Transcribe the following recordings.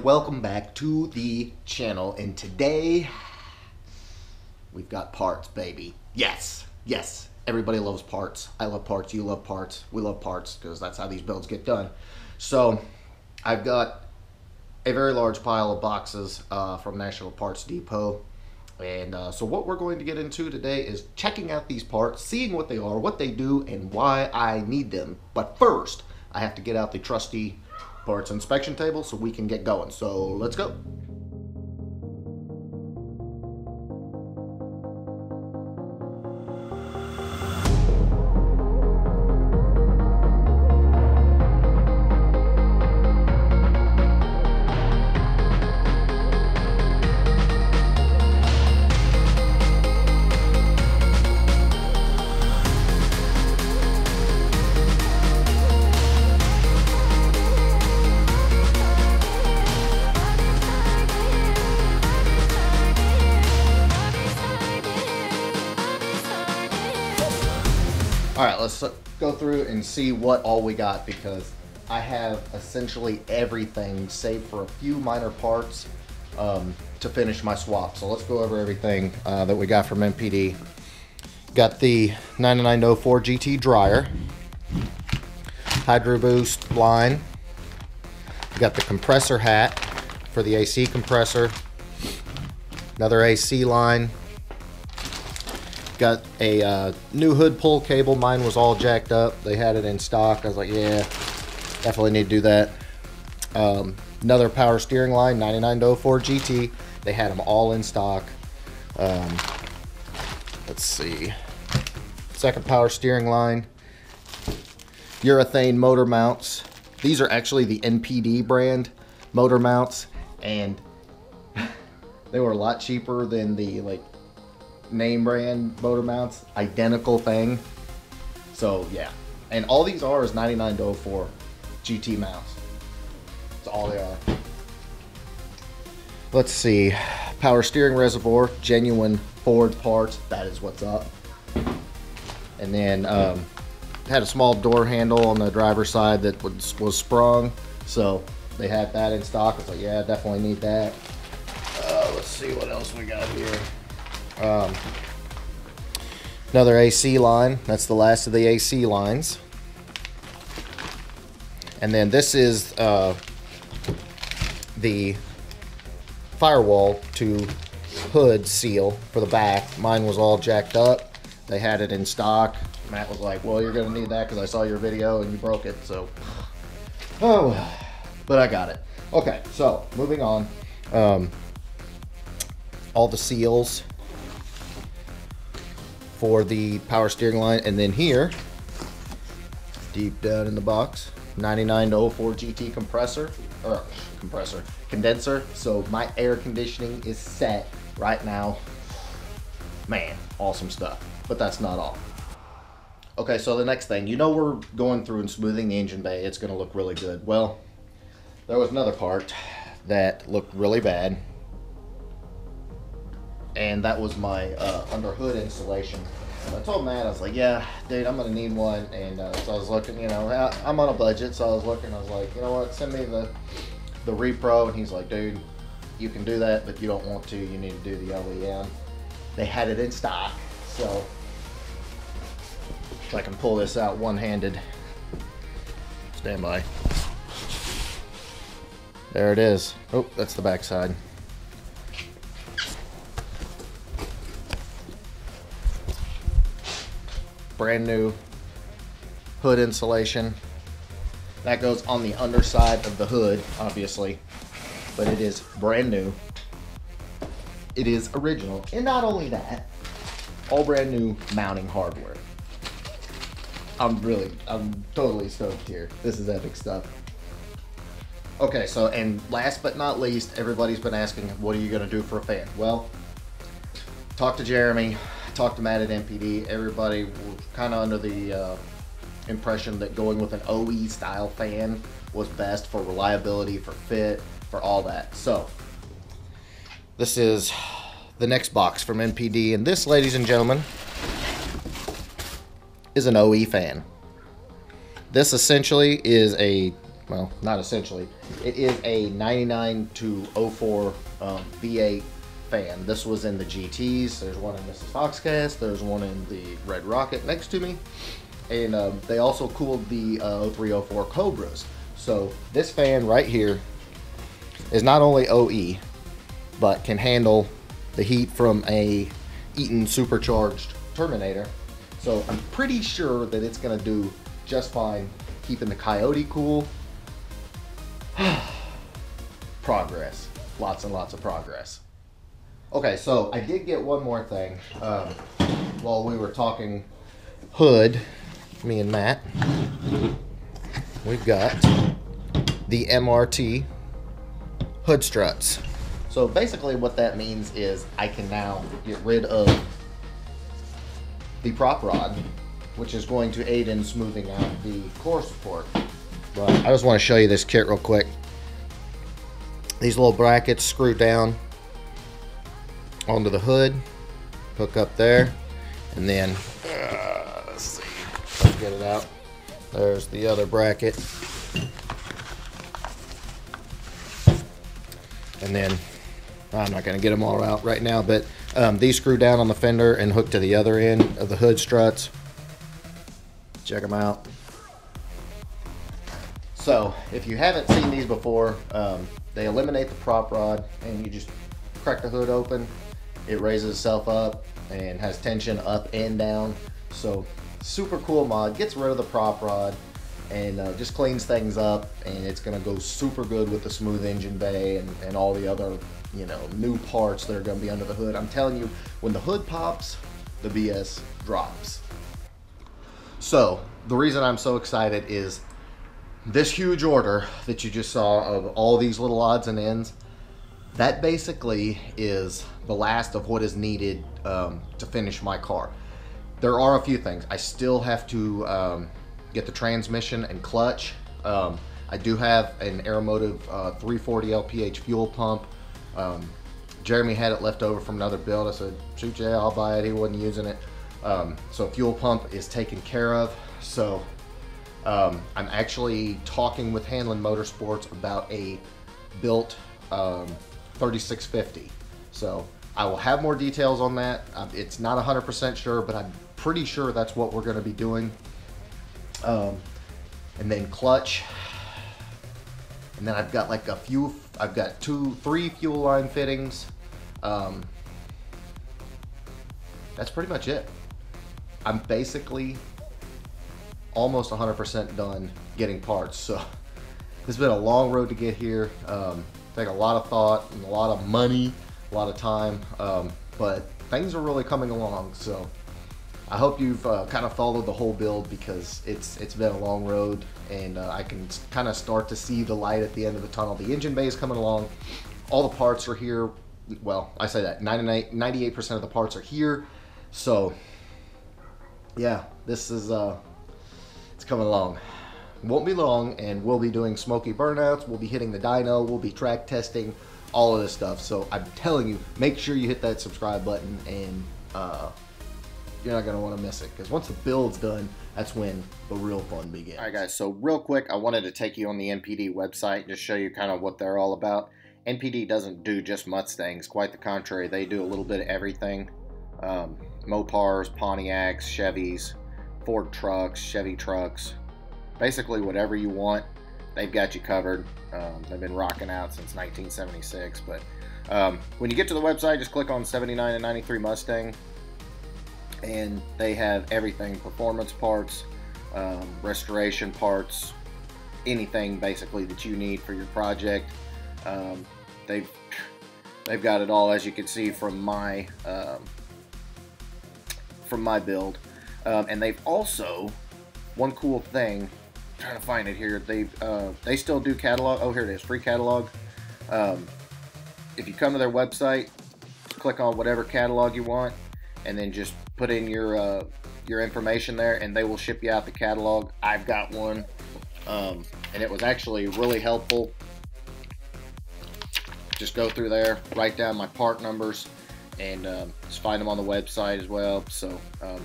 welcome back to the channel, and today we've got parts, baby. Yes, everybody loves parts. I love parts, you love parts, we love parts, because that's how these builds get done. So I've got a very large pile of boxes from National Parts Depot, and so what we're going to get into today is checking out these parts, seeing what they are, what they do, and why I need them. But first, I have to get out the trusty parts inspection table so we can get going. So let's go. Alright, let's go through and see what all we got, because I have essentially everything save for a few minor parts to finish my swap. So let's go over everything that we got from NPD. Got the 9904 GT dryer, Hydro Boost line, got the compressor hat for the AC compressor, another AC line. Got a new hood pull cable. Mine was all jacked up. They had it in stock. I was like, yeah, definitely need to do that. Another power steering line, 9904 GT. They had them all in stock. Let's see. Second power steering line. Urethane motor mounts. These are actually the NPD brand motor mounts, and they were a lot cheaper than the name brand motor mounts. Identical thing. So yeah, and all these are is 9904 GT mounts. That's all they are. Let's see. Power steering reservoir, genuine Ford parts. That is what's up. And then had a small door handle on the driver's side that was sprung, so they had that in stock. I was like, yeah, definitely need that. Let's see what else we got here. Another AC line. That's the last of the AC lines. And then this is the firewall to hood seal for the back. Mine was all jacked up. They had it in stock. Matt was like, well, you're gonna need that because I saw your video and you broke it. So, oh, but I got it. Okay, so moving on. All the seals for the power steering line, and then here, deep down in the box, 9904 GT condenser. So my air conditioning is set right now. Man, awesome stuff. But that's not all. Okay, so the next thing, we're going through and smoothing the engine bay. It's gonna look really good. Well, there was another part that looked really bad, and that was my under hood insulation. And I told Matt, I was like, yeah, dude, I'm gonna need one. And so I was looking, I'm on a budget, so I was looking, I was like, you know what, send me the repro. And he's like, dude, you can do that, but you don't want to, you need to do the OEM. They had it in stock, so if I can pull this out one-handed. Stand by. There it is. Oh, that's the back side. Brand new hood insulation. That goes on the underside of the hood, obviously, but it is brand new. It is original, and not only that, all brand new mounting hardware. I'm totally stoked here. This is epic stuff. Okay, so, and last but not least, everybody's been asking, what are you gonna do for a fan? Well, talk to Jeremy, talk to Matt at NPD. Everybody was kind of under the impression that going with an OE style fan was best for reliability, for fit, for all that. So this is the next box from NPD, and this, ladies and gentlemen, is an OE fan. This essentially is a well, not essentially. It is a 99 to 04 V8 fan. This was in the GTs. There's one in Mrs. Foxcast. There's one in the Red Rocket next to me. And they also cooled the 0304 Cobras. So this fan right here is not only OE, but can handle the heat from a Eaton supercharged Terminator. So I'm pretty sure that it's gonna do just fine keeping the Coyote cool. Progress, lots and lots of progress. Okay, so I did get one more thing while we were talking hood, me and Matt. We've got the MRT hood struts. So basically what that means is I can now get rid of the prop rod, which is going to aid in smoothing out the core support. But I just want to show you this kit real quick. These little brackets screw down onto the hood, hook up there, and then let's see, let's get it out. There's the other bracket, and then I'm not going to get them all out right now, but these screw down on the fender and hook to the other end of the hood struts. Check them out. So if you haven't seen these before, they eliminate the prop rod and you just crack the hood open. It raises itself up and has tension up and down. So super cool mod, gets rid of the prop rod and just cleans things up, and it's gonna go super good with the smooth engine bay and all the other, you know, new parts that are gonna be under the hood. I'm telling you, when the hood pops, the BS drops. So the reason I'm so excited is this huge order that you just saw of all these little odds and ends, that basically is the last of what is needed to finish my car. There are a few things. I still have to get the transmission and clutch. I do have an Aeromotive 340 LPH fuel pump. Jeremy had it left over from another build. I said, shoot, yeah, I'll buy it. He wasn't using it. So fuel pump is taken care of. So I'm actually talking with Hanlon Motorsports about a built 3650. So I will have more details on that. It's not 100% sure, but I'm pretty sure that's what we're going to be doing. And then clutch. And then I've got like a few, I've got 3 fuel line fittings. That's pretty much it. I'm basically almost 100% done getting parts. So this has been a long road to get here. Take a lot of thought and a lot of money, a lot of time, but things are really coming along. So I hope you've kind of followed the whole build, because it's been a long road, and I can kind of start to see the light at the end of the tunnel. The engine bay is coming along. All the parts are here. Well, I say that 98% of the parts are here. So yeah, this is it's coming along. Won't be long, and we'll be doing smoky burnouts. We'll be hitting the dyno. We'll be track testing all of this stuff. So I'm telling you, make sure you hit that subscribe button, and you're not going to want to miss it, because once the build's done, that's when the real fun begins. All right, guys, so real quick, I wanted to take you on the NPD website and just show you kind of what they're all about. NPD doesn't do just Mustangs. Quite the contrary. They do a little bit of everything. Mopars, Pontiacs, Chevys, Ford trucks, Chevy trucks. Basically, whatever you want, they've got you covered. They've been rocking out since 1976. But when you get to the website, just click on 79 and 93 Mustang, and they have everything: performance parts, restoration parts, anything basically that you need for your project. They've got it all, as you can see from my build. And they've also, one cool thing, I'm trying to find it here, they still do catalog. Oh, here it is, free catalog. If you come to their website, click on whatever catalog you want, and then just put in your information there, and they will ship you out the catalog. I've got one, and it was actually really helpful. Just go through there, write down my part numbers, and just find them on the website as well. So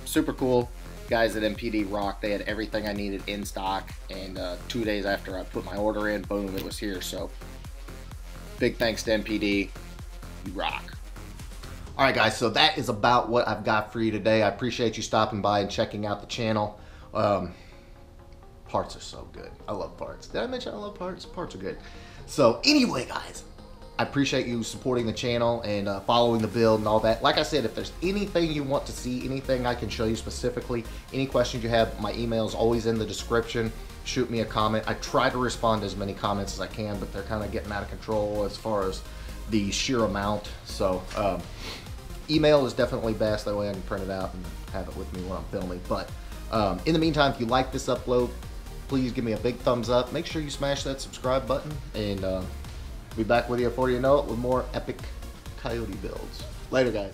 super cool. Guys at NPD rock. They had everything I needed in stock, and 2 days after I put my order in, boom, it was here. So big thanks to NPD. You rock. All right, guys, so that is about what I've got for you today. I appreciate you stopping by and checking out the channel. Parts are so good. I love parts. Did I mention I love parts? Parts are good. So anyway, guys, I appreciate you supporting the channel and following the build and all that. Like I said, if there's anything you want to see, anything I can show you specifically, any questions you have, my email is always in the description. Shoot me a comment. I try to respond to as many comments as I can, but they're kind of getting out of control as far as the sheer amount. So email is definitely best. That way I can print it out and have it with me when I'm filming. But in the meantime, if you like this upload, please give me a big thumbs up. Make sure you smash that subscribe button, and be back with you before you know it with more epic Coyote builds. Later, guys.